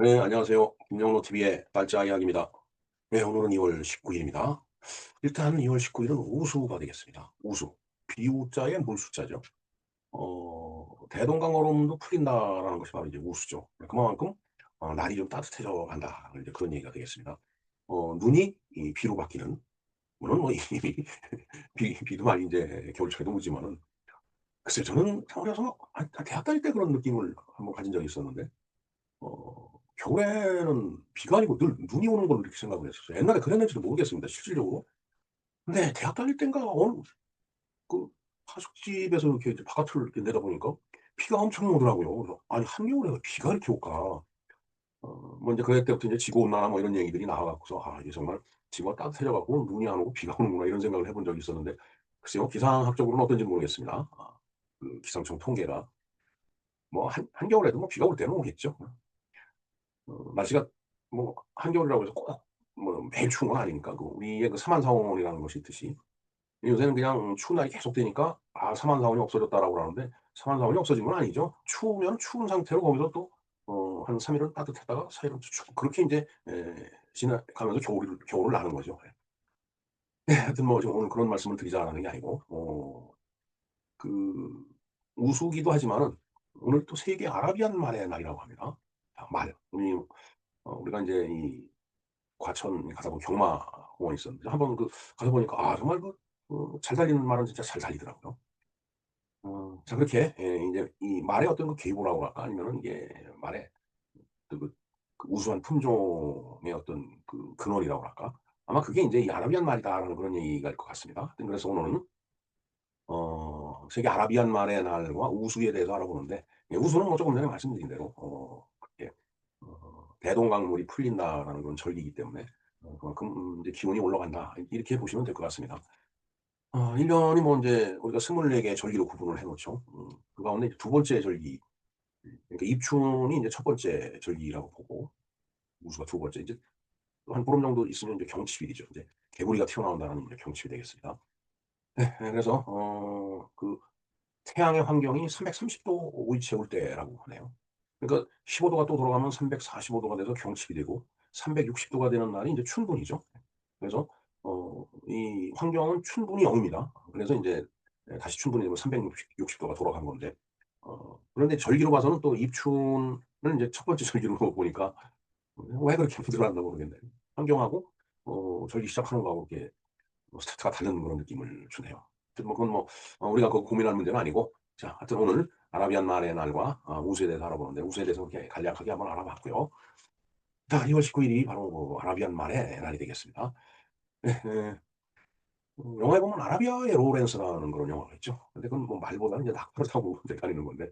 네, 안녕하세요. 김영로 TV의 날짜 이야기입니다. 네, 오늘은 2월 19일입니다. 일단 2월 19일은 우수가 되겠습니다. 우수. 비우자의 물수자죠. 대동강 얼음도 풀린다라는 것이 바로 이제 우수죠. 그만큼 날이 좀 따뜻해져 간다. 이제 그런 얘기가 되겠습니다. 눈이 이 비로 바뀌는, 물론 뭐 이미 비도 많이 이제 겨울철에도 오지만은, 글쎄요, 저는 어려서 대학 다닐 때 그런 느낌을 한번 가진 적이 있었는데, 겨울에는 비가 아니고 늘 눈이 오는 걸로 이렇게 생각을 했었어요. 옛날에 그랬는지도 모르겠습니다, 실질적으로. 근데 대학 다닐 땐가 어느 그 하숙집에서 이렇게 이제 바깥을 이렇게 내다보니까 비가 엄청 오더라고요. 그래서 '아니, 한겨울에 비가 이렇게 올까?' 뭐 인제 그때부터 이제 지구온난화 뭐 이런 얘기들이 나와 갖고서 '아, 이게 정말 지구가 따뜻해져 갖고 눈이 안 오고 비가 오는구나.' 이런 생각을 해본 적이 있었는데, 글쎄요, 기상학적으로는 어떤지는 모르겠습니다. 그 기상청 통계가 뭐 한겨울에도 뭐 비가 올 때는 오겠죠. 날씨가 뭐 한겨울이라고 해서 꼭 뭐 매일 추운 건 아니니까. 그 우리의 그 사만사원이라는 것이 있듯이 요새는 그냥 추운 날이 계속되니까 '아, 사만사원이 없어졌다.'라고 그러는데, 사만사원이 없어진 건 아니죠. 추우면 추운 상태로 거기서 또 한 3 일은 따뜻했다가 4 일은 또 춥고, 그렇게 인제 지나가면서 겨울을 나는 거죠. 예. 예, 하여튼 뭐 지금 오늘 그런 말씀을 드리자라는 게 아니고, 그 우수기도 하지만은 오늘 또 세계 아라비안 말의 날이라고 합니다. 말. 우리가 인제 이 과천 가다 보면 경마공원이 있었는데, 한번 가서 보니까 정말 잘 달리는 말은 진짜 잘 달리더라고요. 자, 그렇게 인제 이 말의 어떤 그 계보라고 할까, 아니면은 이게 말의 그 그 그 우수한 품종의 어떤 그 근원이라고 할까? 아마 그게 인제 이 아라비안 말이다라는 그런 얘기가 일 것 같습니다. 하여튼 그래서 오늘은 세계 아라비안 말의 날과 우수에 대해서 알아보는데, 우수는 뭐 조금 전에 말씀드린 대로 그렇게 대동강물이 풀린다라는 그런 절기이기 때문에 그만큼 이제 기온이 올라간다, 이렇게 보시면 될 것 같습니다. 1 년이 뭐 인제 우리가 24개 절기로 구분을 해 놓죠. 그 가운데 이제 두 번째 절기, 그러니까 입춘이 인제 첫 번째 절기라고 보고, 우수가 두 번째, 이제 한 보름 정도 있으면 이제 경칩일이죠. 인제 개구리가 튀어나온다는 이제 경칩이 되겠습니다. 네. 그래서 태양의 환경이 330도 위치에 올 때라고 하네요. 그러니까 15 도가 또 돌아가면 345 도가 돼서 경칩이 되고, 360 도가 되는 날이 인제 춘분이죠. 그래서 이 환경은 춘분이 0 입니다. 그래서 인제 다시 춘분이 되면 360 도가 돌아간 건데, 그런데 절기로 봐서는 또 입춘을 인제 첫 번째 절기로 보니까 왜 그렇게 만들어 놨나 모르겠네요. 환경하고 절기 시작하는 거하고 이렇게 스타트가 다른 그런 느낌을 주네요. 하여튼 뭐 그건 뭐 우리가 고민할 문제는 아니고, 자, 하여튼 오늘 아라비안 말의 날과 우수에 대해서 알아보는데, 우수에 대해서 이렇게 간략하게 한번 알아봤고요. 자, 2월 19 일이 바로 아라비안 말의 날이 되겠습니다. 예. 영화에 보면 아라비아의 로렌스라는 그런 영화가 있죠. 근데 그건 뭐 말보다는 이제 낙타를 타고 이제 다니는 건데,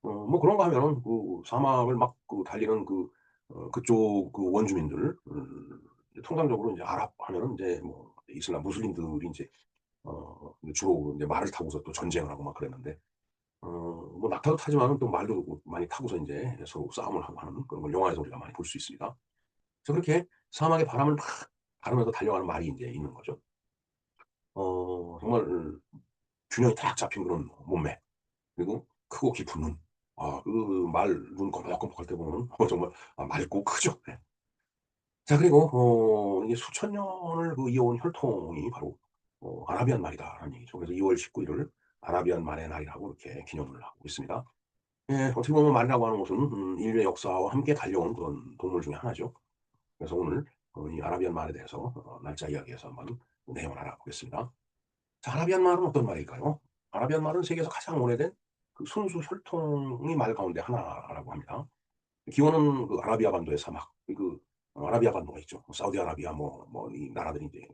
뭐 그런가 하면은 사막을 막 달리는 그쪽 원주민들, 통상적으로 인제 아랍 하면은 인제 뭐 이슬람 무슬림들이 인제 주로 인제 말을 타고서 또 전쟁을 하고 막 그랬는데, 뭐 낙타도 타지만은 또 말도 많이 타고서 인제 서로 싸움을 하고 하는 그런 걸 영화에서 우리가 많이 볼 수 있습니다. 그래서 그렇게 사막의 바람을 막 가르면서 달려가는 말이 인제 있는 거죠. 정말 균형이 딱 잡힌 그런 몸매, 그리고 크고 깊은 눈. 눈 검적검적할 때 보면은 정말 맑고 크죠. 예. 자, 그리고 이게 수천 년을 이어온 혈통이 바로 아라비안 말이다라는 얘기죠. 그래서 2월 19 일을 아라비안 말의 날이라고 이렇게 기념을 하고 있습니다. 예, 어떻게 보면 말이라고 하는 것은 인류의 역사와 함께 달려온 그런 동물 중에 하나죠. 그래서 오늘 이 아라비안 말에 대해서 날짜 이야기에서 한번 내용을 알아보겠습니다. 자, 아라비안 말은 어떤 말일까요? 아라비안 말은 세계에서 가장 오래된 순수 혈통의 말 가운데 하나라고 합니다. 기원은 아라비아 반도의 사막, 아라비아 반도가 있죠. 사우디아라비아 이 나라들이 이제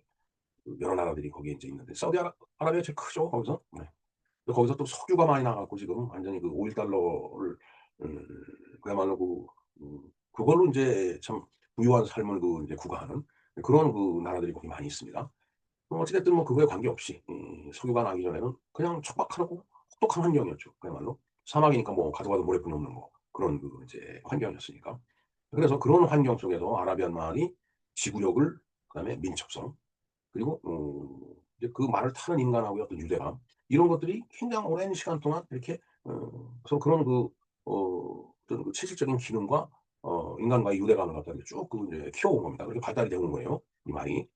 여러 나라들이 거기에 이제 있는데, 아라비아가 제일 크죠, 거기서. 네. 거기서 또 석유가 많이 나와 갖고 지금 완전히 오일 달러를 음 그야말로 그걸로 인제 참 부유한 삶을 인제 구가하는 그런 나라들이 거기 많이 있습니다. 어찌 됐든 뭐 그거에 관계없이 석유가 나기 전에는 그냥 척박하고 혹독한 환경이었죠, 그야말로. 사막이니까 뭐 가도 가도 모래뿐이 없는 그런 이제 환경이었으니까. 그래서 그런 환경 속에서 아라비안 말이 지구력을, 그다음에 민첩성, 그리고 이제 그 말을 타는 인간하고의 어떤 유대감, 이런 것들이 굉장히 오랜 시간 동안 이렇게 서로 그런 어떤 체질적인 기능과 인간과의 유대감을 갖다 쭉 그 이제 키워온 겁니다. 그렇게 발달이 되어 온 거예요, 이 말이.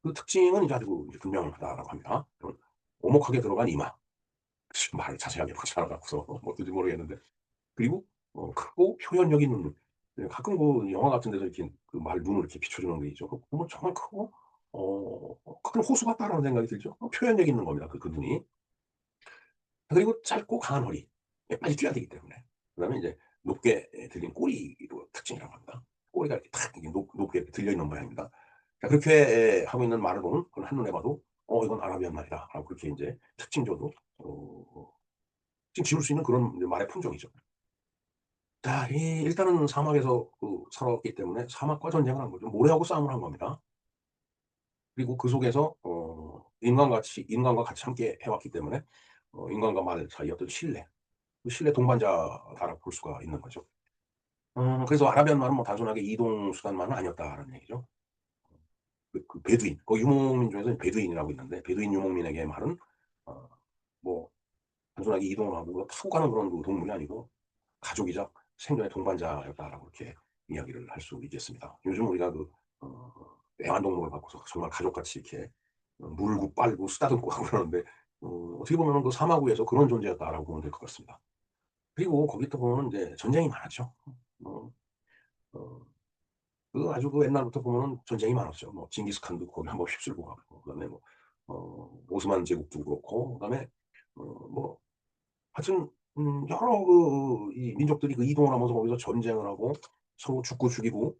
그 특징은 이제 아주 이제 분명하다라고 합니다. 오목하게 들어간 이마. 말을 자세하게 보지 않아 갖고서 어떤지 모르겠는데. 그리고 크고 표현력 있는 눈. 예, 가끔 그 영화 같은 데서 이렇게 그 말 눈을 이렇게 비춰주는 게 있죠. 그거 보면 정말 크고 큰 호수 같다라는 생각이 들죠. 표현력 있는 겁니다, 그 눈이. 그리고 짧고 강한 허리. 예, 빨리 뛰어야 되기 때문에. 그다음에 이제 높게 들린 꼬리도 특징이라고 합니다. 꼬리가 이렇게 탁 이렇게 높게 이렇게 들려 있는 모양입니다. 자, 그렇게 하고 있는 말을 보면 그건 한눈에 봐도 이건 아라비안 말이다.'라고 그렇게 인제 특징적으로 특징 지을 수 있는 그런 이제 말의 품종이죠. 자, 일단은 사막에서 살아왔기 때문에 사막과 전쟁을 한 거죠. 모래하고 싸움을 한 겁니다. 그리고 그 속에서 인간과 같이 함께 해 왔기 때문에 인간과 말 사이의 어떤 신뢰, 그 신뢰 동반자다라고 볼 수가 있는 거죠. 그래서 아라비안 말은 뭐 단순하게 이동 수단만은 아니었다라는 얘기죠. 베두인, 유목민 중에서는 베두인이라고 있는데 베두인 유목민에게 말은 어 뭐 단순하게 이동을 하고 타고 가는 그런 그 동물이 아니고 가족이자 생존의 동반자였다라고 이렇게 이야기를 할 수 있겠습니다. 요즘 우리가 어 애완동물을 갖고서 정말 가족같이 이렇게 물고 빨고 쓰다듬고 하고 그러는데 어떻게 보면은 그 사막 위에서 그런 존재였다라고 보면 될 것 같습니다. 그리고 거기 또 보면은 인제 전쟁이 많았죠. 어 어 아주 옛날부터 보면은 전쟁이 많았죠. 뭐 징기스칸도 거기 한번 휩쓸고 가고 그다음에 뭐 오스만 제국도 그렇고 그다음에 뭐 하여튼 여러 이 민족들이 그 이동을 하면서 거기서 전쟁을 하고 서로 죽고 죽이고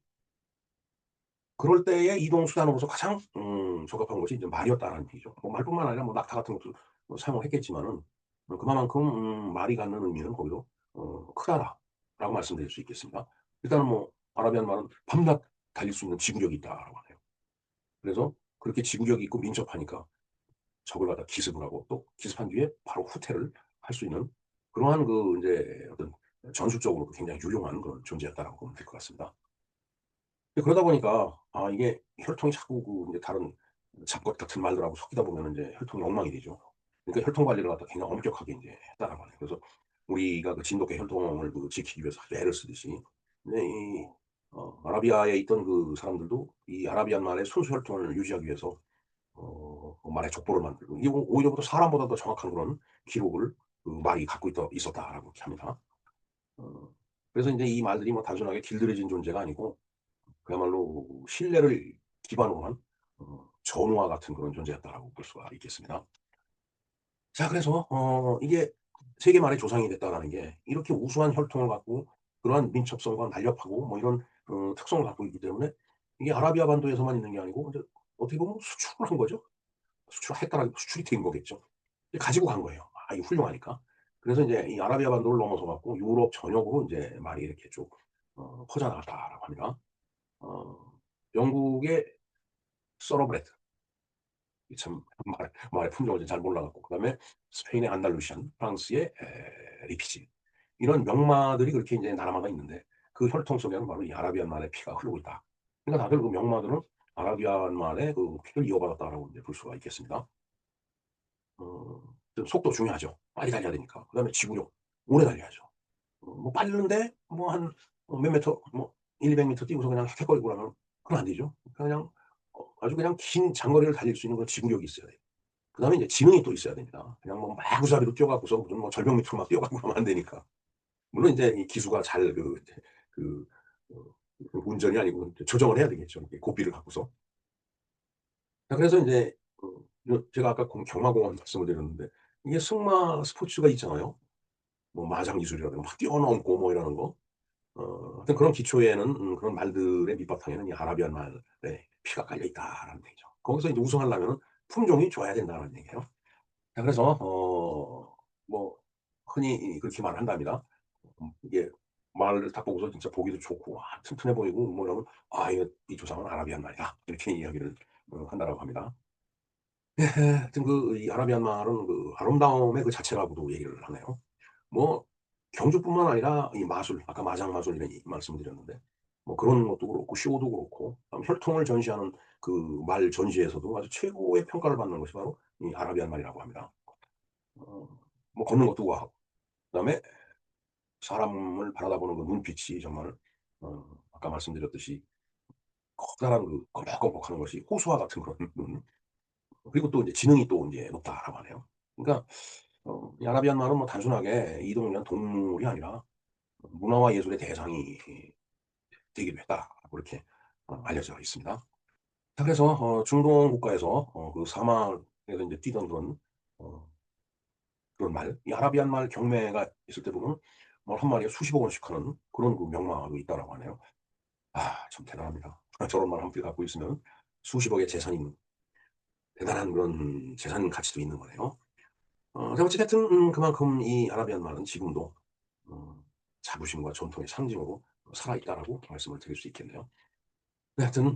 그럴 때의 이동 수단으로서 가장 적합한 것이 이제 말이었다라는 얘기죠. 뭐 말뿐만 아니라 뭐 낙타 같은 것도 사용을 했겠지만은 그만큼 말이 갖는 의미는 거기서 크다라고 말씀드릴 수 있겠습니다. 일단은 뭐 아라비안 말은 밤낮 달릴 수 있는 지구력이 있다라고 하네요. 그래서 그렇게 지구력이 있고 민첩하니까 적을 갖다 기습을 하고 또 기습한 뒤에 바로 후퇴를 할 수 있는 그러한 그 인제 어떤 전술적으로도 굉장히 유용한 그런 존재였다라고 보면 될 것 같습니다. 그러다 보니까 이게 혈통이 자꾸 인제 다른 잡것 같은 말들하고 섞이다 보면은 인제 혈통이 엉망이 되죠. 그러니까 혈통 관리를 갖다 굉장히 엄격하게 인제 했다라고 하네요. 그래서 우리가 그 진돗개 혈통을 지키기 위해서 아주 애를 쓰듯이 근데 아라비아에 있던 그 사람들도 이 아라비안 말의 순수 혈통을 유지하기 위해서 말의 족보를 만들고 이게 오히려 더 사람보다 더 정확한 그런 기록을 그 말이 갖고 있었다라고 이렇게 합니다. 어 그래서 인제 이 말들이 뭐 단순하게 길들여진 존재가 아니고 그야말로 신뢰를 기반으로 한 전우와 같은 그런 존재였다라고 볼 수가 있겠습니다. 자, 그래서 이게 세계 말의 조상이 됐다라는 게 이렇게 우수한 혈통을 갖고 그러한 민첩성과 날렵하고 뭐 이런 특성을 갖고 있기 때문에 이게 아라비아 반도에서만 있는 게 아니고 인제 어떻게 보면 수출을 한 거죠. 수출했다라기 수출이 된 거겠죠. 가지고 간 거예요. 이게 훌륭하니까. 그래서 인제 이 아라비아 반도를 넘어서 갖고 유럽 전역으로 인제 말이 이렇게 쭉 퍼져나갔다라고 합니다. 어 영국의 서러브레드 이 참 말의 품종을 잘 몰라 갖고 그다음에 스페인의 안달루시안, 프랑스의 리피지 이런 명마들이 그렇게 인제 나라마다 있는데 그 혈통 속에는 바로 이 아라비안 말의 피가 흐르고 있다. 그러니까 다들 그 명마들은 아라비안 말의 그 피를 이어받았다라고 인제 볼 수가 있겠습니다. 좀 속도 중요하죠. 빨리 달려야 되니까. 그다음에 지구력 오래 달려야죠. 뭐 빠르는데 뭐 한 몇 미터 뭐 1-200 미터 뛰고서 그냥 헥헥거리고 그러면 그건 안 되죠. 그냥 아주 그냥 긴 장거리를 달릴 수 있는 그런 지구력이 있어야 돼요. 그다음에 이제 지능이 또 있어야 됩니다. 그냥 뭐 마구잡이로 뛰어 갖고서 무슨 뭐 절벽 밑으로 막 뛰어 가고 그러면 안 되니까. 물론 인제 이 기수가 잘 그 어 운전이 아니고 조정을 해야 되겠죠. 이렇게 고삐를 갖고서. 자, 그래서 인제 제가 아까 경마공원 말씀을 드렸는데 이게 승마 스포츠가 있잖아요. 뭐 마장 기술이라든가 막 뛰어넘고 뭐 이러는 거. 하여튼 그런 기초에는 그런 말들의 밑바탕에는 이 아라비안 말의 피가 깔려 있다라는 얘기죠. 거기서 이제 우승하려면은 품종이 좋아야 된다는 얘기예요. 자, 그래서 뭐 흔히 그렇게 말을 한답니다. 이게 말을 딱 보고서 진짜 보기도 좋고 튼튼해 보이고 뭐 이러면 이거 이 조상은 아라비안 말이다. 이렇게 이야기를 한다라고 합니다. 예. 하여튼 이 아라비안 말은 아름다움의 그 자체라고도 얘기를 하네요. 뭐 경주뿐만 아니라 이 마술 아까 마장 마술 이런 말씀드렸는데 뭐 그런 것도 그렇고 쇼도 그렇고 혈통을 전시하는 그 말 전시에서도 아주 최고의 평가를 받는 것이 바로 이 아라비안 말이라고 합니다. 어 뭐 걷는 것도 우아하고 그다음에 사람을 바라다보는 그 눈빛이 정말 아까 말씀드렸듯이 커다란 그 꺼먹꺼먹하는 것이 호수와 같은 그런 눈. 그리고 또 이제 지능이 또 이제 높다라고 하네요. 그러니까 이 아라비안 말은 뭐 단순하게 이동을 위한 동물이 아니라 문화와 예술의 대상이 되기도 했다라고 그렇게 알려져 있습니다. 자 그래서 중동 국가에서 그 사막에서 인제 뛰던 어 그런 말, 이 아라비안 말 경매가 있을 때 보면 뭐 한 마리에 수십억 원씩 하는 그런 그 명마도 있다라고 하네요. 아 참 대단합니다. 저런 말 한 표 갖고 있으면 수십억의 재산이 대단한 그런 재산 가치도 있는 거네요. 자 어찌 됐든 그만큼 이 아라비안 말은 지금도 어 자부심과 전통의 상징으로 살아있다라고 말씀을 드릴 수 있겠네요. 네 하여튼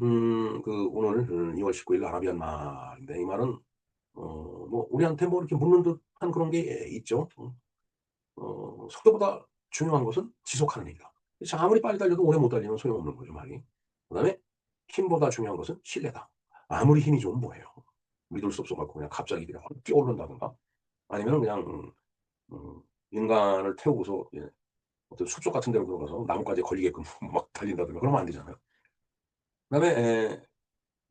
그 오늘 2월 19일 아라비안 말인데 이 말은 뭐 우리한테 뭐 이렇게 묻는 듯한 그런 게 있죠. 속도보다 중요한 것은 지속하는 일이다. 자 아무리 빨리 달려도 오래 못 달리면 소용없는 거죠 말이. 그다음에 힘보다 중요한 것은 신뢰다. 아무리 힘이 좋으면 뭐해요. 믿을 수 없어 갖고 그냥 갑자기 그냥 확 뛰어오른다든가 아니면은 그냥 인간을 태우고서 예 어떤 숲속 같은 데로 들어가서 나뭇가지에 걸리게끔 막 달린다든가 그러면 안 되잖아요. 그다음에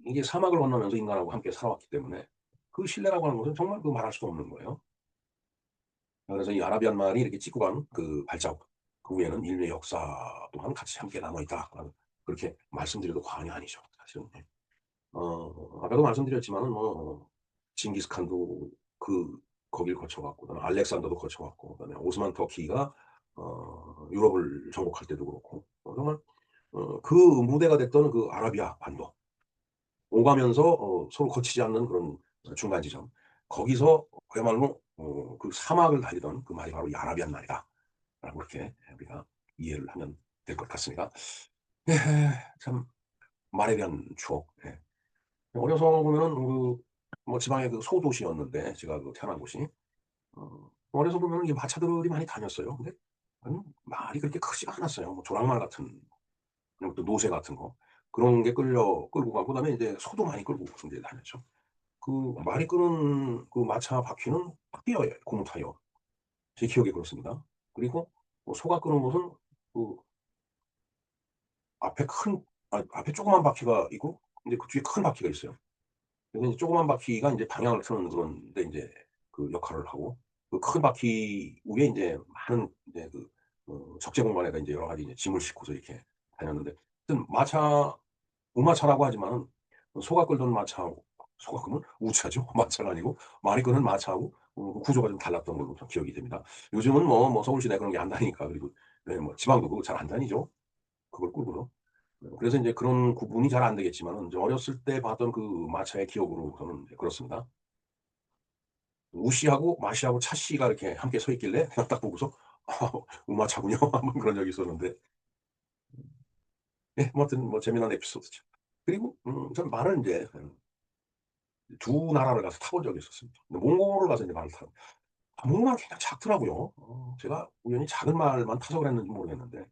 이게 사막을 건너면서 인간하고 함께 살아왔기 때문에 그 신뢰라고 하는 것은 정말 그 말할 수 없는 거예요. 그래서 이 아라비안 말이 이렇게 찍고 간 그 발자국 그 위에는 인류의 역사 또한 같이 함께 남아 있다라는 그렇게 말씀드려도 과언이 아니죠 사실은. 예. 아까도 말씀드렸지만은 뭐 징기스칸도 그 거길 거쳐 갔고 그다음에 알렉산더도 거쳐 갔고 그다음에 오스만 터키가 유럽을 정복할 때도 그렇고 정말 그 무대가 됐던 그 아라비아 반도 오가면서 서로 거치지 않는 그런 중간 지점. 거기서 그야말로 그 사막을 달리던 그 말이 바로 이 아라비안 말이다라고 그렇게 우리가 이해를 하면 될 것 같습니다. 예. 참 말에 대한 추억. 예. 어려서 보면은 그 뭐 지방의 그 소도시였는데 제가 그 태어난 곳이 어려서 보면은 이 마차들이 많이 다녔어요. 근데 말이 그렇게 크지가 않았어요. 뭐 조랑말 같은 그리고 또 노새 같은 거 그런 게 끌고 가고 그다음에 인제 소도 많이 끌고 인제 다녔죠. 그 말이 끄는 그 마차 바퀴는 타이어예요, 고무 타이어. 제 기억에 그렇습니다. 그리고 소가 끄는 것은 그 앞에 큰 앞에 조그만 바퀴가 있고 인제 그 뒤에 큰 바퀴가 있어요. 그래서 이제 조그만 바퀴가 인제 방향을 트는 그런 데 인제 그 역할을 하고 그 큰 바퀴 위에 인제 많은 인제 그 적재 공간에다 인제 여러 가지 이제 짐을 싣고서 이렇게 다녔는데 하여튼 마차 우마차라고 하지만은 소가 끌던 마차하고 소가 끄면 우차죠. 마차가 아니고 말이 끄는 마차하고 구조가 좀 달랐던 걸로 좀 기억이 됩니다. 요즘은 뭐 서울시내 그런 게 안 다니니까 그리고 예 뭐 지방도 그거 잘 안 다니죠, 그걸 끌고서. 그래서 인제 그런 구분이 잘 안 되겠지만은 이제 어렸을 때 봤던 그 마차의 기억으로서는 이제 그렇습니다. 우씨하고 마씨하고 차씨가 이렇게 함께 서 있길래 그냥 딱 보고서 '아 우마차군요.' 한번 그런 적이 있었는데 예 뭐 하여튼 뭐 재미난 에피소드죠. 그리고 저는 말을 인제 두 나라를 가서 타본 적이 있었습니다. 근데 몽골을 가서 이제 말을 타 몽골말은 굉장히 작더라고요. 제가 우연히 작은 말만 타서 그랬는지 모르겠는데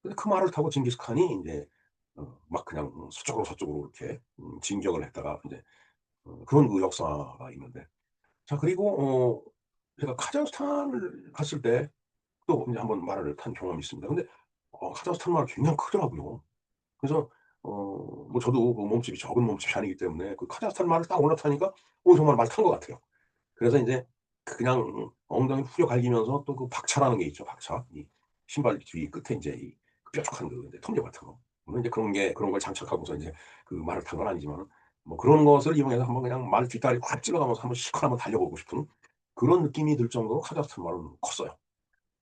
근데 그 말을 타고 징기스칸이 인제 막 그냥 서쪽으로 이렇게 진격을 했다가 인제 그런 그 역사가 있는데 자 그리고 제가 카자흐스탄을 갔을 때 또 인제 한번 말을 탄 경험이 있습니다. 근데 카자흐스탄 말이 굉장히 크더라고요. 그래서 뭐 저도 그 몸집이 적은 몸집이 아니기 때문에 그 카자흐스탄 말을 딱 올라타니까 정말 말 탄 것 같아요. 그래서 인제 그냥 엉덩이 후려 갈기면서 또 그 박차라는 게 있죠, 박차. 이 신발 뒤 끝에 인제 이 뾰족한 그 인제 톱니 같은 거. 물론 인제 그런 걸 장착하고서 인제 그 말을 탄 건 아니지만은 뭐 그런 것을 이용해서 한번 그냥 말 뒷다리 확 찔러가면서 한번 시커 한번 달려보고 싶은 그런 느낌이 들 정도로 카자흐스탄 말은 컸어요.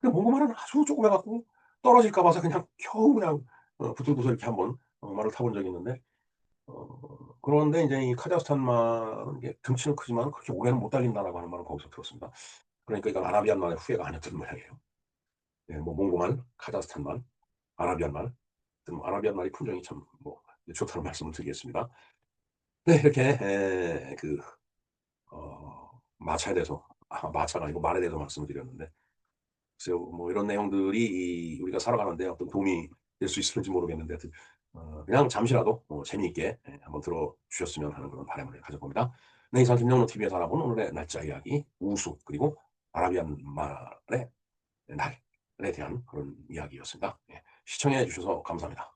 근데 몽고 말은 아주 조그매 갖고 떨어질까 봐서 그냥 겨우 그냥 부들부들 이렇게 한번 말을 타본 적이 있는데 그런데 인제 이 카자흐스탄 말은 이게 덩치는 크지만 그렇게 오래는 못 달린다라고 하는 말을 거기서 들었습니다. 그러니까 이건 아라비안 말의 후예가 아니었던 모양이에요. 예 뭐 몽고말, 카자흐스탄 말, 아라비안 말. 하여튼 뭐 아라비안 말이 품종이 참 뭐 좋다는 말씀을 드리겠습니다. 네 이렇게 마차에 대해서 마차가 아니고 말에 대해서 말씀을 드렸는데 글쎄요 뭐 이런 내용들이 이 우리가 살아가는 데 어떤 도움이 될 수 있을지 모르겠는데 하여튼 그냥 잠시라도 재미있게 한번 들어 주셨으면 하는 그런 바람을 가져봅니다. 네 이상 김영로 TV에서 알아본 오늘의 날짜 이야기 우수 그리고 아라비안 말의 날에 대한 그런 이야기였습니다. 예. 시청해 주셔서 감사합니다.